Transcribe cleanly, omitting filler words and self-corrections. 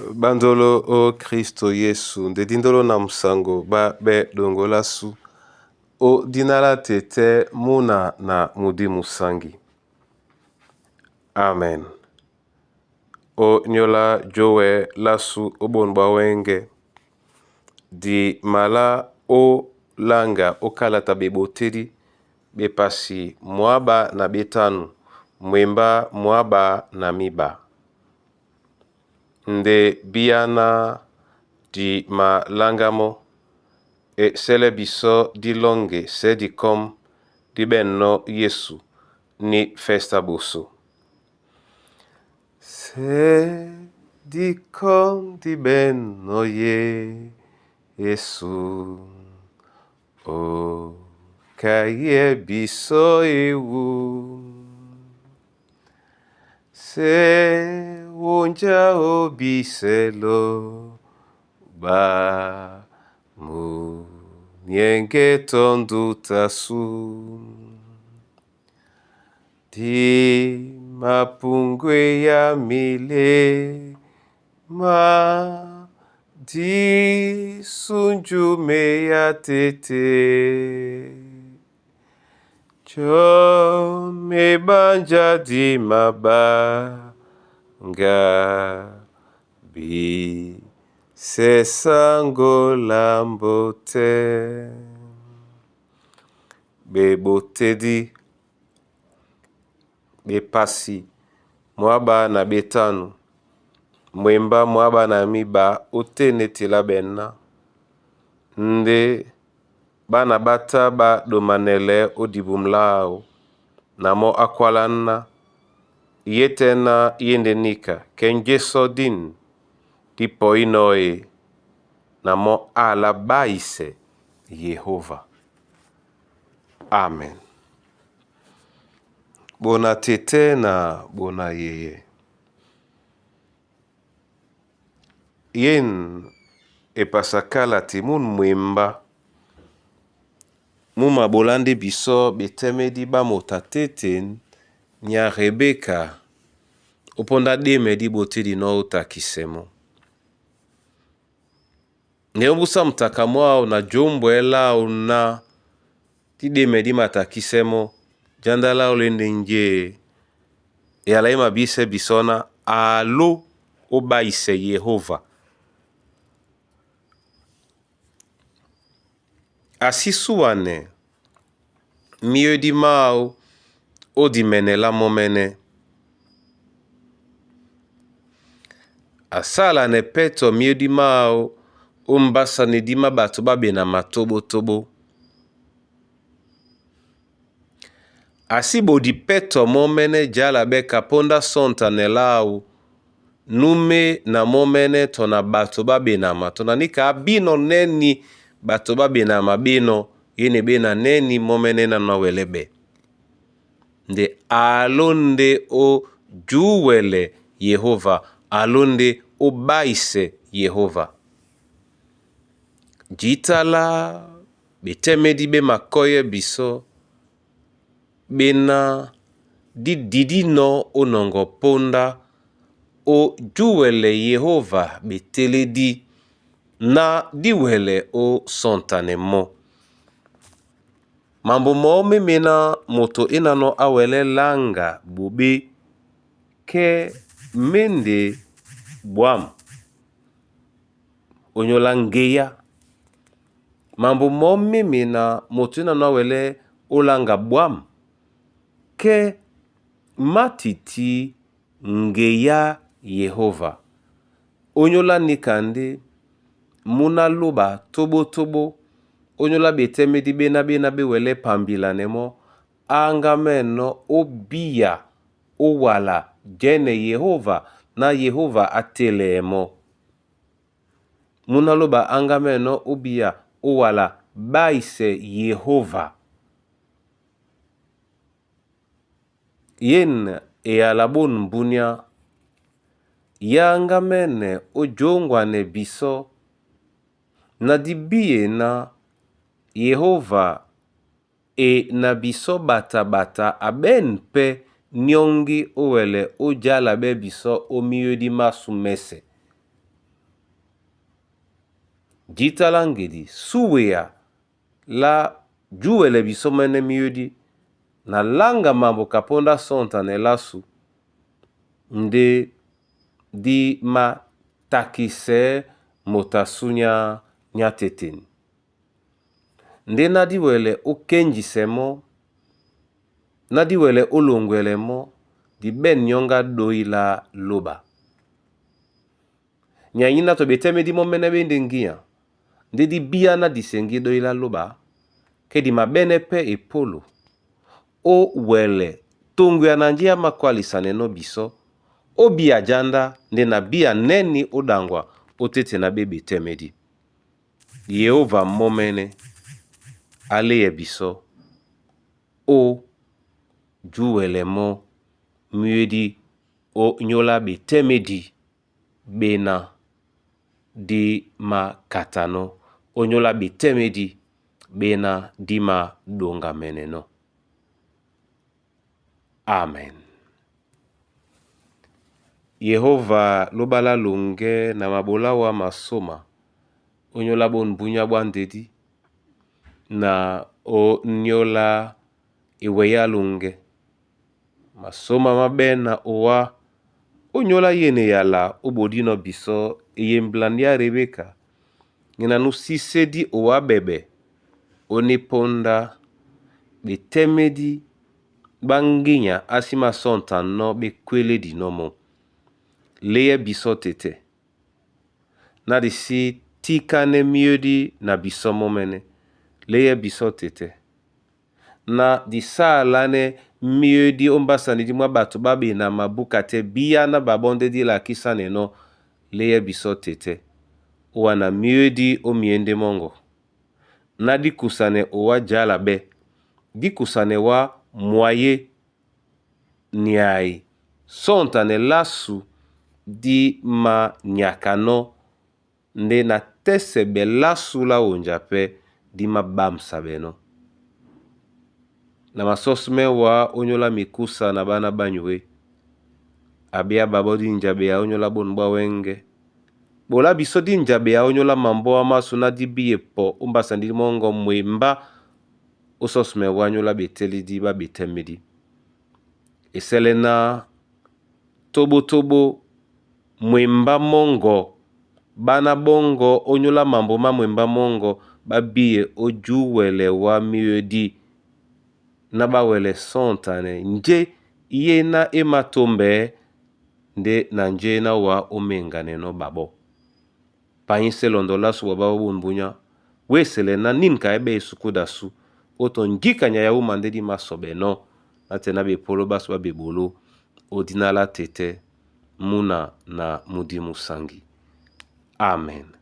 Bandolo o Kristo Yesu ndedindolo na musango ba be dongola su o dinala tete muna na mudi musangi. Amen. O nyola jowe lasu obonba wenge di mala o langa o kalata bebotedi bepasi mwaba na betanu mwemba mwaba na miba. Nde biana di ma langamo e sele biso di longe se di kom di benno Yesu ni festa boso. Se di kom di benno Yesu o kaye biso ewu. Se wonja obiselo ba mu nienge tondu tasu di mapungwe ya mile ma di sunjume ya tete cho me banja di mabanga bi se sango lambote bebotedi bepasi mwaba na betanu mwemba mwaba na miba otenetela benna nde bana bata ba domanele odibumlao namo akwalanna yetena yendenika kenjeso din tipo inoe namo alabaise Yehova. Amen. Bona tete na bona yeye. Yen epasakala timun mwemba muma bolande biso betemedi ba motateten nya Rebeka oponda demedi botedi no utakisemo. Neobusa mtakamwao na jombwe lao na tidemedi matakisemo jandala olende nje yalaima bise bisona alo obaise Yehova. Asisuane mieux di mao o di menela momene. Asala ne peto mieux di mao o mbasa ne di mabato babe na matobo tobo. Asibo di peto momene jala beka ponda sonta ne lau nume na momene tona bato babe na matona nika abino neni bato babe na mabino yene bena neni momene na nawelebe. Nde alonde o juwele Yehova, alonde o baise Yehova. Jitala betemedi be makoye biso bena di didino onongo ponda o juwele Yehova beteledi na diwele o sontanemo. Mambo mo memena moto inano awele langa bobe ke mende buam onyolangeya. Mambo mo memena moto inano awele olanga buam ke matiti ngeya Yehova. Onyola nikande muna luba tobo tobo onyola betemedi bena be wele pambila nemo angameno obia owala jene Yehova na Yehova atelemo. Muna luba angameno obia owala baise Yehova. Yen e alabon mbunya yangamene ojongwa ne biso na dibie na Yehova e na biso bata bata aben pe nyongi owele ojala be biso o mieux di masumese. jitala ngedi suwea la juwele biso mene miodi na langa mambo kaponda sonta ne lasu nde di ma takise motasunya nyateteni nde nadi wele okenjisemo nadi wele olongwelemo di ben nyonga doi la loba nyanyina to beteme di momene bende ngia nde di bia na disengi doi la loba ke di mabene pe epolo o wele tongu ya nanjia makwalisane no biso o bia janda nde na bia neni odangwa otete na bebe temedi Yehova momene ale biso o juwele mo miedi o nyola be temedi bena di ma katano o nyola be temedi bena di ma donga meneno. Amen. Yehova lobala longe na mabola wa masoma onyola bon bunya bwandedi na o nyola iweya longe masoma mabena owa onyola yene yala obodino biso yemblandia Rebeka ngina nusisedi owa bebe oniponda betemedi banginya asima sonta no bekwele di nomo leye biso tete na disi tikane miodi na biso momene leye biso tete na disalane miodi ombasani di mwa bato babi na mabukate biya na babonde di la kisane no leye biso tete wana miodi omiende mongo na di kusane owa jala be di kusane wa mwaye nyai sonta ne lasu di ma nyakano nde na tese be lasu la onjape di ma bamsa beno na masosme wa onyola mikusa na bana banywe abia babo di njabe ya onyola bonbwa wenge bola biso di njabe ya onyola mambo wa masu na di biye po umbasa ndi mongo mwemba ososme wa onyola beteli di ba betemedi eselena tobo mwemba mongo bana bongo onyola mambo ma mwemba mongo babiye ojuwele wa miodi na bawele sontane nje iye na ematombe nde na nje na wa omengane no babo painse londola suwa babo bunbunya wesele na ninka ebe isukuda su oto njika nya ya umande di masobe no atena be polo basu babe bolo odinala tete muna na mudimu sangi. Amen.